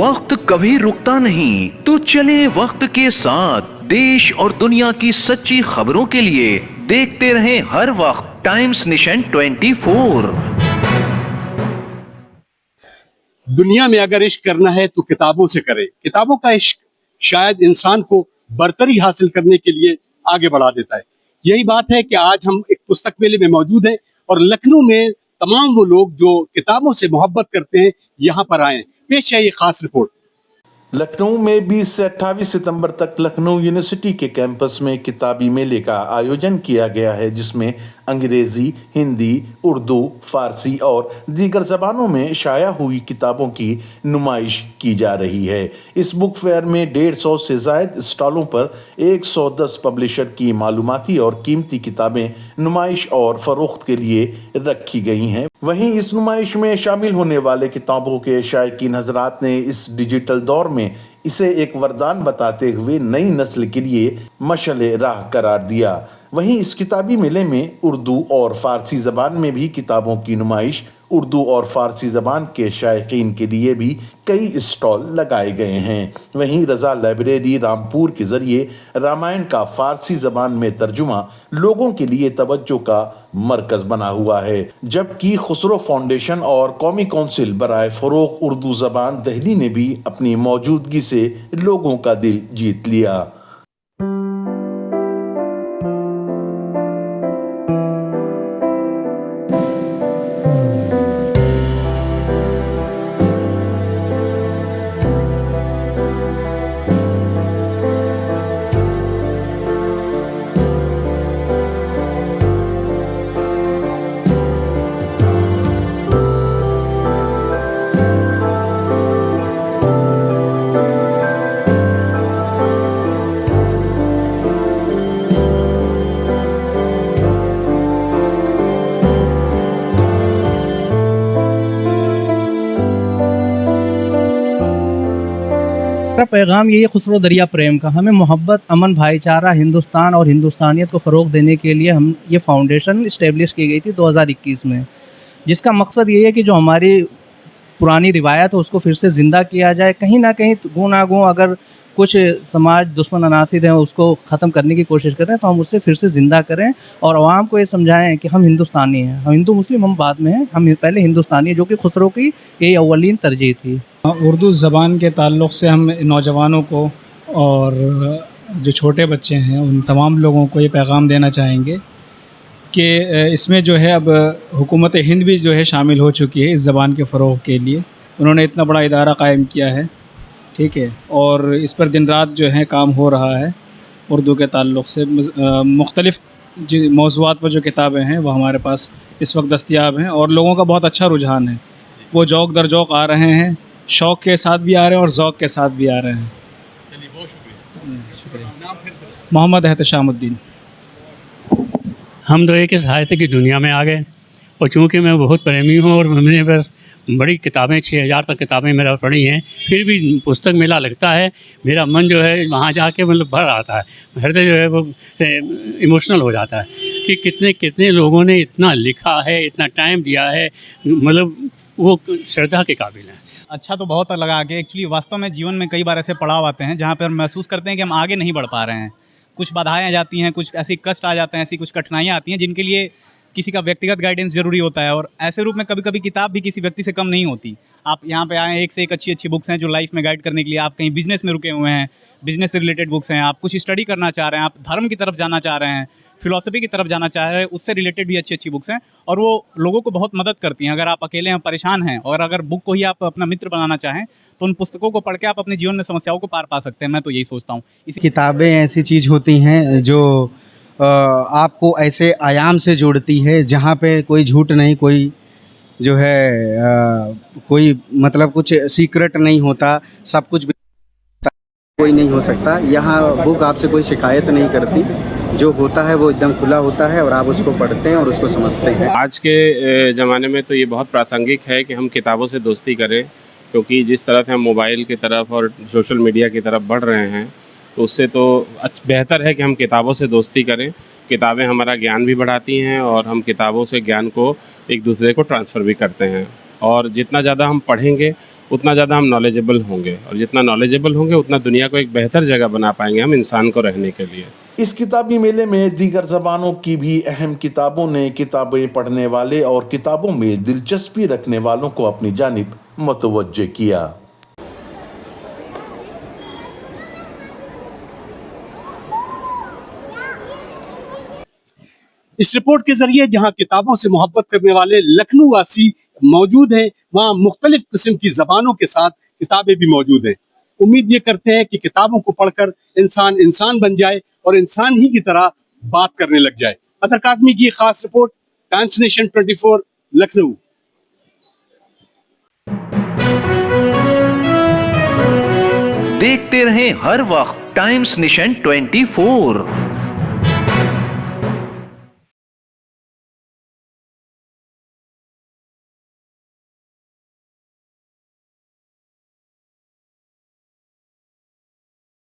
वक्त कभी रुकता नहीं, तो चले वक्त के साथ। देश और दुनिया की सच्ची खबरों के लिए देखते रहें हर वक्त टाइम्स नेशन 24। दुनिया में अगर इश्क करना है तो किताबों से करें। किताबों का इश्क शायद इंसान को बरतरी हासिल करने के लिए आगे बढ़ा देता है। यही बात है कि आज हम एक पुस्तक मेले में मौजूद हैं और लखनऊ में तमाम वो लोग जो किताबों से मोहब्बत करते हैं यहाँ पर आए हैं। पेश है ये खास रिपोर्ट। लखनऊ में 20 से 28 सितंबर तक लखनऊ यूनिवर्सिटी के कैंपस में किताबी मेले का आयोजन किया गया है, जिसमें अंग्रेजी, हिंदी, उर्दू, फारसी और दीगर ज़बानों में शाया हुई किताबों की नुमाइश की जा रही है। इस बुक फेयर में 150 से ज़ायद स्टॉलों पर 110 पब्लिशर की मालूमाती और कीमती किताबें नुमाइश और फ़रोख्त के लिए रखी गई हैं। वहीं इस नुमाइश में शामिल होने वाले किताबों के शायकीन हजरात ने इस डिजिटल दौर में इसे एक वरदान बताते हुए नई नस्ल के लिए मशअले राह करार दिया। वहीं इस किताबी मेले में उर्दू और फारसी ज़बान में भी किताबों की नुमाइश, उर्दू और फारसी ज़बान के शायकीन के लिए भी कई स्टॉल लगाए गए हैं। वहीं रज़ा लाइब्रेरी रामपुर के ज़रिए रामायण का फारसी ज़बान में तर्जुमा लोगों के लिए तवज्जो का मरकज़ बना हुआ है, जबकि खुसरो फाउंडेशन और कौमी कौंसिल बराए फ़रोग़ उर्दू ज़बान दिल्ली ने भी अपनी मौजूदगी से लोगों का दिल जीत लिया। पैगाम यही है खुसरो दरिया प्रेम का। हमें मोहब्बत, अमन, भाईचारा, हिंदुस्तान और हिंदुस्तानियत को फ़रोग़ देने के लिए हम ये फाउंडेशन इस्टेब्लिश की गई थी 2021 में, जिसका मकसद ये है कि जो हमारी पुरानी रिवायत है उसको फिर से ज़िंदा किया जाए। कहीं ना कहीं गूँ ना गूँ अगर कुछ समाज दुश्मन अनासिर हैं उसको ख़त्म करने की कोशिश करें तो हम उसे फिर से ज़िंदा करें और आवाम को ये समझाएं कि हम हिंदुस्तानी हैं। हम हिंदू मुस्लिम हम बाद में हैं, हम पहले हिंदुस्तानी हैं, जो कि खुसरो की यही अव्वलीन तरजीह थी। उर्दू ज़बान के ताल्लुक़ से हम नौजवानों को और जो छोटे बच्चे हैं उन तमाम लोगों को ये पैगाम देना चाहेंगे कि इसमें जो है अब हुकूमत हिंद भी जो है शामिल हो चुकी है इस ज़बान के फ़रोग़ के लिए। उन्होंने इतना बड़ा इदारा कायम किया है, ठीक है, और इस पर दिन रात जो है काम हो रहा है। उर्दू के ताल्लुक़ से मुख्तलिफ़ मौज़ूआत पर जो किताबें हैं वो हमारे पास इस वक्त दस्तयाब हैं और लोगों का बहुत अच्छा रुझान है। वो ज़ौक़ दर ज़ौक़ आ रहे हैं, शौक़ के साथ भी आ रहे हैं और ज़ौक़ के साथ भी आ रहे हैं। चलिए, बहुत शुक्रिया। मोहम्मद एहतशामुद्दीन। हम तो एक साहित्य की दुनिया में आ गए और चूँकि मैं बहुत प्रेमी हूँ और मैंने बस बड़ी किताबें 6000 तक किताबें मेरा पढ़ी हैं, फिर भी पुस्तक मेला लगता है, मेरा मन जो है वहाँ जाके मतलब भर आता है, हृदय जो है वो इमोशनल हो जाता है कि कितने कितने लोगों ने इतना लिखा है, इतना टाइम दिया है, मतलब वो श्रद्धा के काबिल है। अच्छा तो बहुत लगा आगे। एक्चुअली वास्तव में जीवन में कई बार ऐसे पड़ाव आते हैं जहाँ पर हम महसूस करते हैं कि हम आगे नहीं बढ़ पा रहे हैं। कुछ बाधाएं आ जाती हैं, कुछ ऐसी कष्ट आ जाते हैं, ऐसी कुछ कठिनाइयाँ आती हैं जिनके लिए किसी का व्यक्तिगत गाइडेंस ज़रूरी होता है और ऐसे रूप में कभी कभी किताब भी किसी व्यक्ति से कम नहीं होती। आप यहाँ पे आए हैं, एक से एक अच्छी अच्छी बुक्स हैं जो लाइफ में गाइड करने के लिए। आप कहीं बिजनेस में रुके हुए हैं, बिजनेस से रिलेटेड बुक्स हैं, आप कुछ स्टडी करना चाह रहे हैं, आप धर्म की तरफ जाना चाह रहे हैं, फिलॉसफी की तरफ जाना चाह रहे हैं, उससे रिलेटेड भी अच्छी अच्छी बुक्स हैं और वो लोगों को बहुत मदद करती हैं। अगर आप अकेले हैं, परेशान हैं और अगर बुक को ही आप अपना मित्र बनाना चाहें तो उन पुस्तकों को पढ़ के आप अपने जीवन में समस्याओं को पार पा सकते हैं। मैं तो यही सोचता हूँ। इस किताबें ऐसी चीज़ होती हैं जो आपको ऐसे आयाम से जोड़ती है जहाँ पे कोई झूठ नहीं, कोई जो है कोई मतलब कुछ सीक्रेट नहीं होता, सब कुछ कोई नहीं हो सकता। यहाँ बुक आपसे कोई शिकायत नहीं करती, जो होता है वो एकदम खुला होता है और आप उसको पढ़ते हैं और उसको समझते हैं। आज के ज़माने में तो ये बहुत प्रासंगिक है कि हम किताबों से दोस्ती करें, क्योंकि जिस तरह से हम मोबाइल की तरफ और सोशल मीडिया की तरफ बढ़ रहे हैं तो उससे तो बेहतर है कि हम किताबों से दोस्ती करें। किताबें हमारा ज्ञान भी बढ़ाती हैं और हम किताबों से ज्ञान को एक दूसरे को ट्रांसफ़र भी करते हैं और जितना ज़्यादा हम पढ़ेंगे उतना ज़्यादा हम नॉलेजेबल होंगे, और जितना नॉलेजेबल होंगे उतना दुनिया को एक बेहतर जगह बना पाएंगे हम इंसान को रहने के लिए। इस किताबी मेले में दीगर ज़बानों की भी अहम किताबों ने किताबें पढ़ने वाले और किताबों में दिलचस्पी रखने वालों को अपनी जानिब मुतवज्जे किया। इस रिपोर्ट के जरिए जहां किताबों से मोहब्बत करने वाले लखनऊ वासी मौजूद हैं, वहां मुख्तलिफ किस्म की जबानों के साथ किताबें भी मौजूद हैं। उम्मीद ये करते हैं कि किताबों को पढ़कर इंसान इंसान बन जाए और इंसान ही की तरह बात करने लग जाए। अतर काज़मी की खास रिपोर्ट, टाइम्स नेशन 24, लखनऊ। देखते रहें हर वक्त टाइम्स नेशन 24।